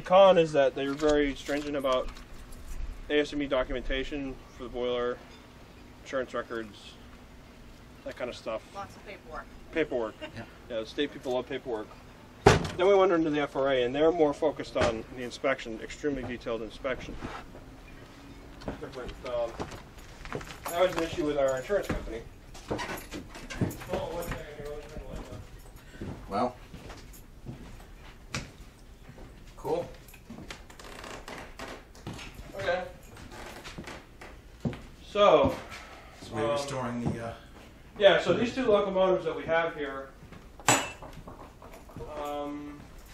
the con is that they're very stringent about ASME documentation for the boiler, insurance records, that kind of stuff. Lots of paperwork. Paperwork. Yeah, the state people love paperwork. Then we went into the FRA, and they're more focused on the inspection, extremely detailed inspection. Different, that was an issue with our insurance company. Hold on 1 second here, let me turn the light on. Well, cool. Okay. So we're restoring the. Yeah, so these two locomotives that we have here,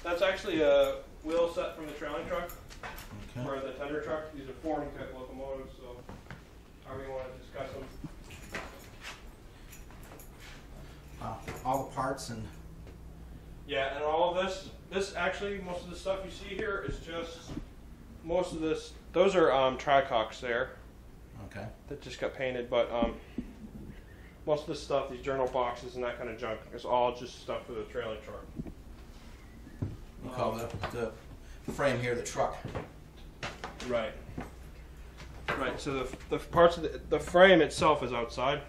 that's actually a wheel set from the trolley truck, or the tender truck. These are forming type locomotives, so however you want to discuss them. All the parts and. Yeah, and all of this actually, most of the stuff you see here is just, most of this, those are tricocks there. Okay. That just got painted, but most of the stuff, these journal boxes and that kind of junk, is all just stuff for the trailer truck. You call the frame here the truck. Right. Right. So the parts of the frame itself is outside.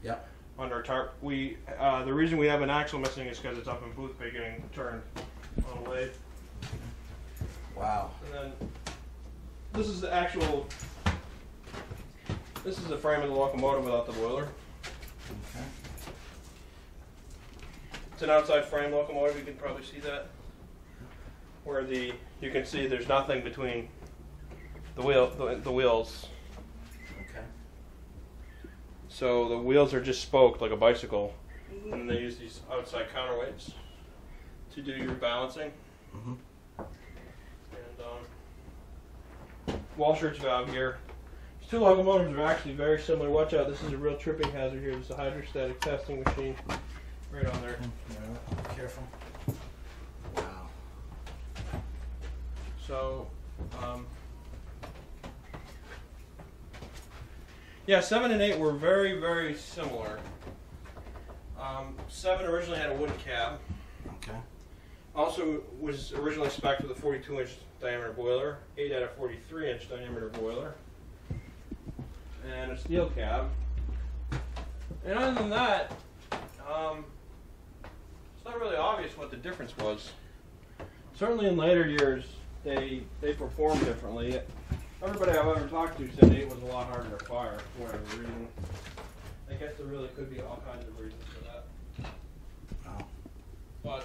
Yep. Under a tarp. We the reason we have an axle missing is because it's up in booth bay getting turned on a lathe. Wow. And then this is the actual. This is the frame of the locomotive without the boiler. Okay. It's an outside frame locomotive. You can probably see that. Where you can see there's nothing between the wheels. Okay. So the wheels are just spoked like a bicycle, and they use these outside counterweights to do your balancing. Mm-hmm. And Walshert's valve here. These two locomotives are actually very similar. Watch out! This is a real tripping hazard here. This is a hydrostatic testing machine right on there. Yeah, careful. Wow. So, yeah, 7 and 8 were very, very similar. 7 originally had a wood cab. Okay. Also was originally spec'd with a 42-inch diameter boiler. 8 had a 43-inch diameter boiler. And a steel cab. And other than that, it's not really obvious what the difference was. Certainly in later years, they performed differently. Everybody I've ever talked to said 8 was a lot harder to fire for whatever reason. I guess there really could be all kinds of reasons for that. Wow. But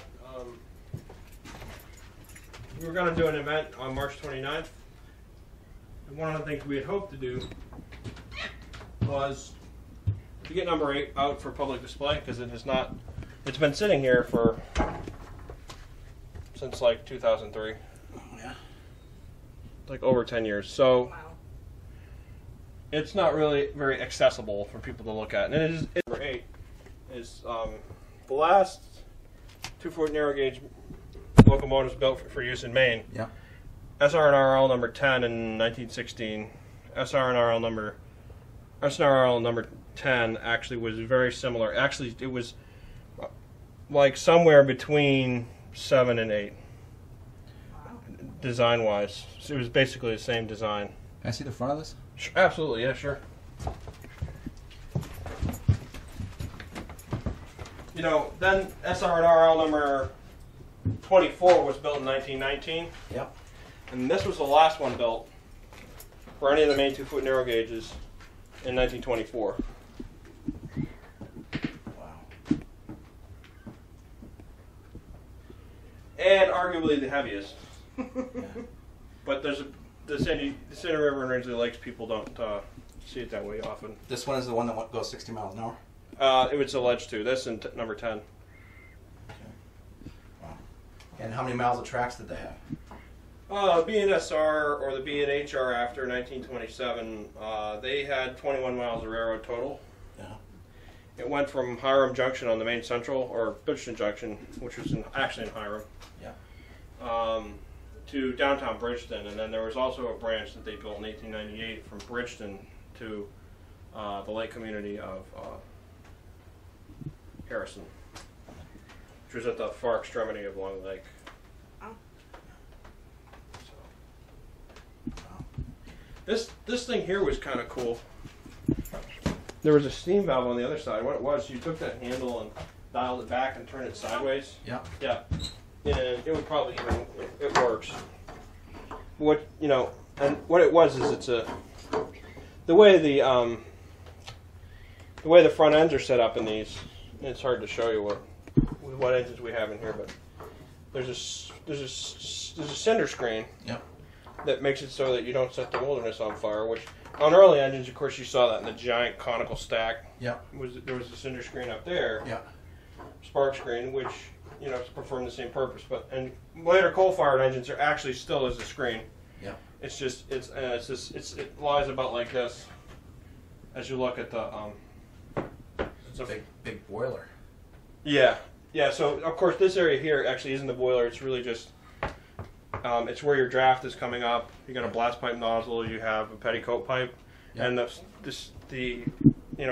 we were going to do an event on March 29th. And one of the things we had hoped to do was to get number 8 out for public display, because it's been sitting here since like 2003. Yeah. Like over 10 years. So wow. It's not really very accessible for people to look at. And number 8 is the last 2-foot narrow gauge locomotives built for use in Maine. Yeah. SR&RL number 10 in 1916. SR&RL number 10 actually was very similar. Actually, it was like somewhere between 7 and 8. Design-wise. So it was basically the same design. Can I see the front of this? Absolutely, yeah, sure. You know, then SR&RL number 24 was built in 1919. Yep. And this was the last one built for any of the main 2-foot narrow gauges in 1924. Wow. And arguably the heaviest. Yeah. But the Sandy River and Rangeley Lakes people don't see it that way often. This one is the one that goes 60 miles an hour? It was alleged to. This and number 10. Okay. Wow. And how many miles of tracks did they have? BNSR or the BNHR after 1927, they had 21 miles of railroad total. Yeah. It went from Hiram Junction on the Main Central, or Bridgeton Junction, which was actually in Hiram, Yeah. to downtown Bridgeton, and then there was also a branch that they built in 1898 from Bridgeton to the lake community of Harrison, which was at the far extremity of Long Lake. Oh. This thing here was kind of cool. There was a steam valve on the other side. What it was, you took that handle and dialed it back and turned it sideways. Yeah. Yeah. And it would probably even, it works. What, you know, and what it was is it's a, the way the front ends are set up in these, it's hard to show you what engines we have in here, but there's a cinder screen. Yep. That makes it so that you don't set the wilderness on fire, which on early engines, of course, you saw that in the giant conical stack. Yeah. There was a cinder screen up there. Yeah. Spark screen, which, you know, perform the same purpose. But and later coal-fired engines are actually still as a screen. Yeah. It's just it lies about like this. As you look at the it's a big boiler. Yeah. Yeah. So of course this area here actually isn't the boiler. It's really just it's where your draft is coming up. You got a blast pipe nozzle. You have a petticoat pipe, Yep. and the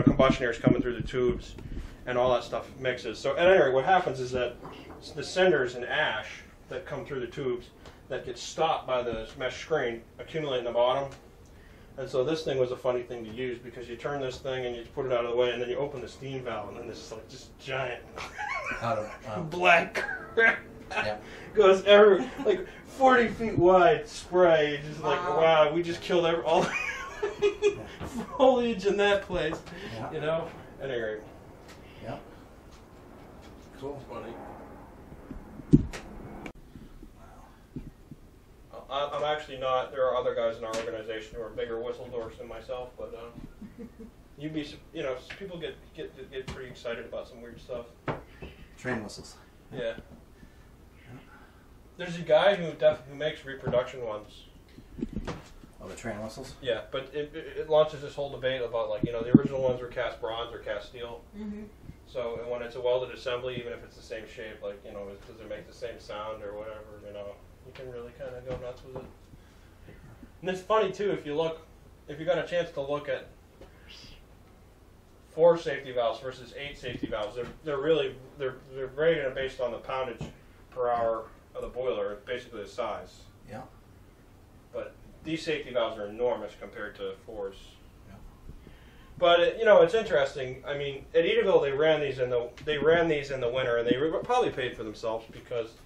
combustion air is coming through the tubes, and all that stuff mixes. So at any rate, what happens is that the cinders and ash that come through the tubes that get stopped by the mesh screen accumulate in the bottom. And so this thing was a funny thing to use because you turn this thing and you put it out of the way, and then you open the steam valve, and then this is like just giant black crap Yeah. goes every like 40 feet wide spray. Just like wow, we just killed all the foliage in that place. Yeah. You know. At any rate. Yeah. Cool. Funny. I'm actually not. There are other guys in our organization who are bigger whistleblowers than myself, but you'd be, people get pretty excited about some weird stuff. Train whistles. Yeah. There's a guy who makes reproduction ones. Oh, the train whistles. Yeah, but it launches this whole debate about the original ones were cast bronze or cast steel. Mm-hmm. So and when it's a welded assembly, even if it's the same shape, does it make the same sound or whatever? You can really kind of go nuts with it. And it's funny too if you got a chance to look at 4 safety valves versus 8 safety valves. They're rated based on the poundage per hour of the boiler, basically the size. Yeah. But these safety valves are enormous compared to 4s. Yeah. But it's interesting. I mean, at Edaville they ran these in the winter, and they probably paid for themselves because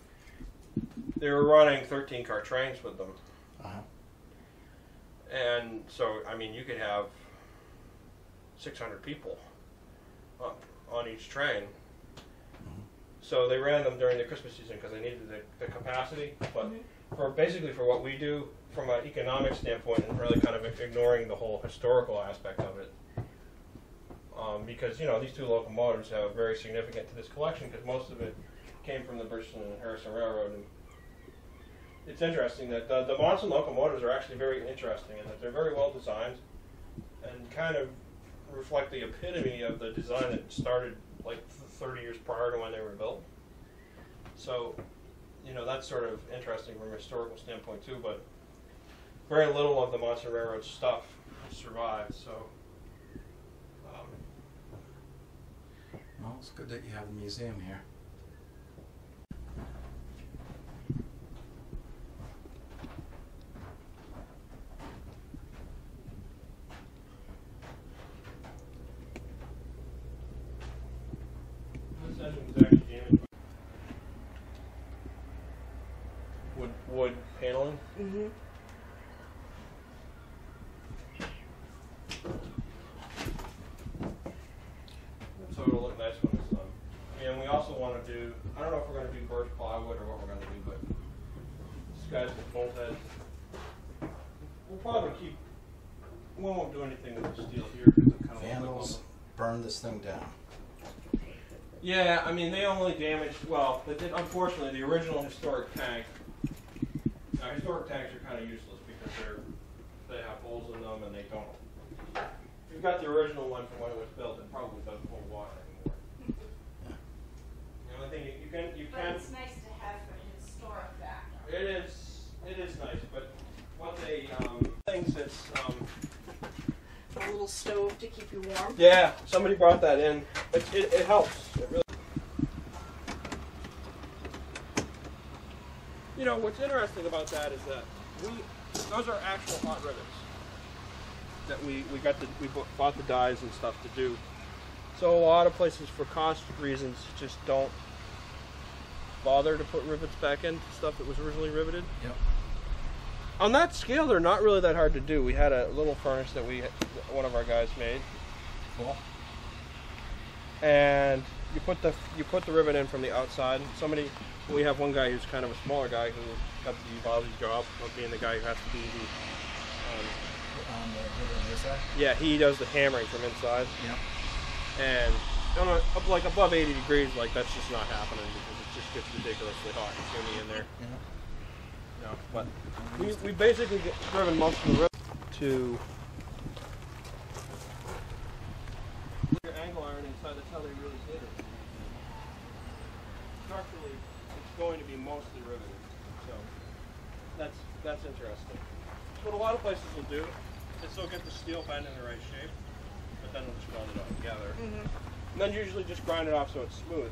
they were running 13-car trains with them. Uh-huh. And so, I mean, you could have 600 people on each train. Mm-hmm. So they ran them during the Christmas season because they needed the capacity. But for what we do, from an economic standpoint, and really kind of ignoring the whole historical aspect of it, because these 2 locomotives have very significant to this collection because most of it came from the Bridgeton and Harrison Railroad. And it's interesting that the Monson locomotives are actually very interesting in that they're very well designed and kind of reflect the epitome of the design that started like 30 years prior to when they were built. So, that's sort of interesting from a historical standpoint too, but very little of the Monson Railroad stuff survived, so. Well, it's good that you have the museum here. This engine was actually damaged. Wood paneling? Mm-hmm. So it'll look nice when it's done. And we also want to do, I don't know if we're going to do birch plywood or what we're going to do, but this guy's with bolt heads. We'll probably we won't do anything with the steel here. Vandals burned this thing down. Yeah, I mean, they only damaged, unfortunately, the original historic tank. Now, historic tanks are kind of useless because they have holes in them and they don't. If you've got the original one from when it was built, it probably doesn't hold water anymore. Yeah. The only thing you can. But it's nice to have a historic background. It is nice, but what they things that's A little stove to keep you warm. yeah, somebody brought that in. It helps. It really. What's interesting about that is that those are actual hot rivets. that we bought the dies and stuff to do. So a lot of places, for cost reasons, just don't bother to put rivets back into stuff that was originally riveted. Yep. On that scale, they're not really that hard to do. We had a little furnace that one of our guys made. Cool. And you put the rivet in from the outside. We have one guy who's kind of a smaller guy who got the evolving job of being the guy who has to do the. On the rivet on this side? Yeah, he does the hammering from inside. Yep. And like above 80 degrees, like that's just not happening because it just gets ridiculously hot. It's gonna be in there. Yeah. No, but we basically driven most of the rivet to your angle iron inside. That's how they really did it. Structurally, it's going to be mostly riveted. So that's interesting. What a lot of places will do is they'll get the steel bent in the right shape, but then they'll just weld it all together. And then usually just grind it off so it's smooth.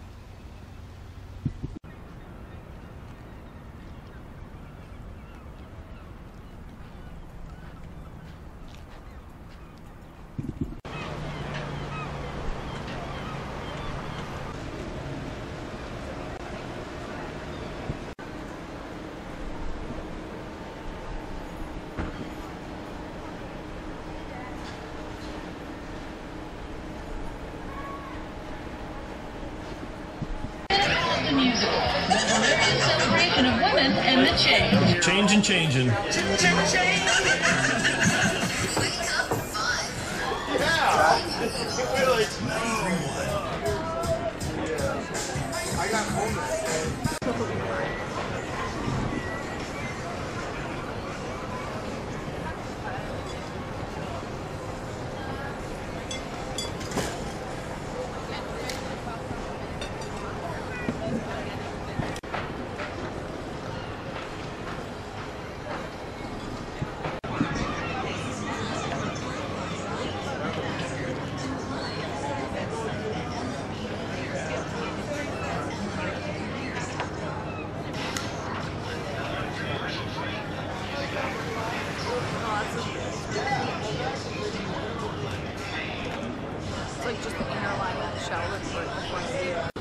Celebration of women and the change. Changing, changing. It's like just the inner line of the shell.